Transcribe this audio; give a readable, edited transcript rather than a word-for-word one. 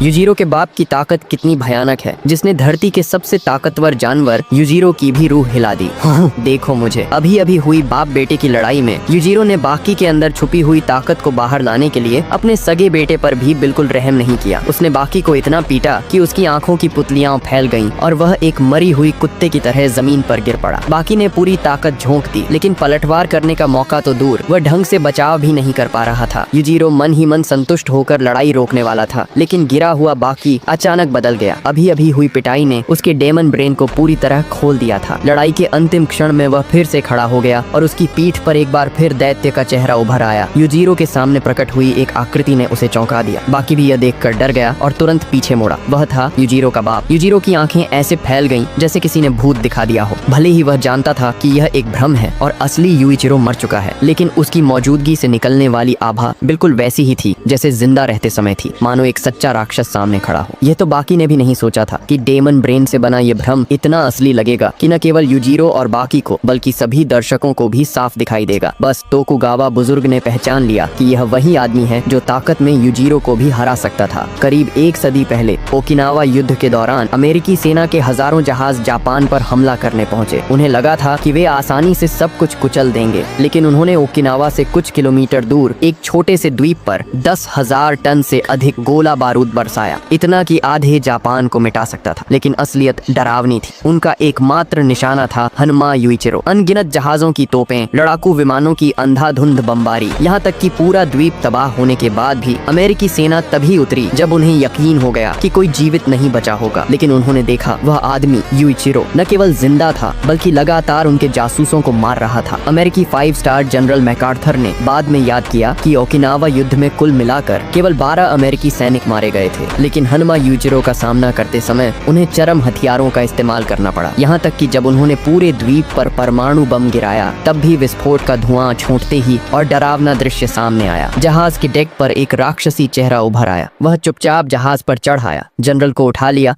युजीरो के बाप की ताकत कितनी भयानक है, जिसने धरती के सबसे ताकतवर जानवर युजीरो की भी रूह हिला दी। देखो मुझे। अभी अभी हुई बाप बेटे की लड़ाई में युजीरो ने बाकी के अंदर छुपी हुई ताकत को बाहर लाने के लिए अपने सगे बेटे पर भी बिल्कुल रहम नहीं किया। उसने बाकी को इतना पीटा कि उसकी आंखों की पुतलियां फैल गईं और वह एक मरी हुई कुत्ते की तरह जमीन पर गिर पड़ा। बाकी ने पूरी ताकत झोंक दी, लेकिन पलटवार करने का मौका तो दूर, वह ढंग से बचाव भी नहीं कर पा रहा था। युजीरो मन ही मन संतुष्ट होकर लड़ाई रोकने वाला था, लेकिन गिरा हुआ बाकी अचानक बदल गया। अभी अभी हुई पिटाई ने उसके डेमन ब्रेन को पूरी तरह खोल दिया था। लड़ाई के अंतिम क्षण में वह फिर से खड़ा हो गया और उसकी पीठ पर एक बार फिर दैत्य का चेहरा उभर आया। युजीरो के सामने प्रकट हुई एक आकृति ने उसे चौंका दिया। बाकी भी यह देखकर डर गया और तुरंत पीछे मुड़ा। वह था युजीरो का बाप। युजीरो की आंखें ऐसे फैल गईं जैसे किसी ने भूत दिखा दिया हो। भले ही वह जानता था कि यह एक भ्रम है और असली युइचिरो मर चुका है, लेकिन उसकी मौजूदगी से निकलने वाली आभा बिल्कुल वैसी ही थी जैसे जिंदा रहते समय थी, मानो एक सच्चा राक्षस सामने खड़ा हो। यह तो बाकी ने भी नहीं सोचा था कि डेमन ब्रेन से बना ये भ्रम इतना असली लगेगा कि न केवल युजीरो और बाकी को बल्कि सभी दर्शकों को भी साफ दिखाई देगा। बस तोकुगावा बुजुर्ग ने पहचान लिया कि यह वही आदमी है जो ताकत में युजीरो को भी हरा सकता था। करीब एक सदी पहले ओकिनावा युद्ध के दौरान अमेरिकी सेना के हजारों जहाज जापान पर हमला करने पहुंचे। उन्हें लगा था कि वे आसानी से सब कुछ कुचल देंगे, लेकिन उन्होंने ओकिनावा से कुछ किलोमीटर दूर एक छोटे से द्वीप पर 10,000 टन से अधिक गोला बारूद बरसाया, इतना कि आधे जापान को मिटा सकता था। लेकिन असलियत डरावनी थी। उनका एकमात्र निशाना था हनमा युइचिरो। अनगिनत जहाजों की तोपें, लड़ाकू विमानों की अंधाधुंध बमबारी, यहाँ तक कि पूरा द्वीप तबाह होने के बाद भी अमेरिकी सेना तभी उतरी जब उन्हें यकीन हो गया कि कोई जीवित नहीं बचा होगा। लेकिन उन्होंने देखा वह आदमी युइचिरो न केवल जिंदा था बल्कि लगातार उनके जासूसों को मार रहा था। अमेरिकी 5 स्टार जनरल मैकार्थर ने बाद में याद किया कि ओकिनावा युद्ध में कुल मिलाकर केवल 12 अमेरिकी सैनिक मारे गए थे, लेकिन हनमा युइचिरो का सामना करते समय उन्हें चरम हथियारों का इस्तेमाल करना पड़ा। यहाँ तक कि जब उन्होंने पूरे द्वीप पर परमाणु बम गिराया तब भी विस्फोट का धुआं छोड़ते ही और डरावना दृश्य सामने आया। जहाज के डेक पर एक राक्षसी चेहरा उभर आया। वह चुपचाप जहाज पर चढ़ आया, जनरल को उठा लिया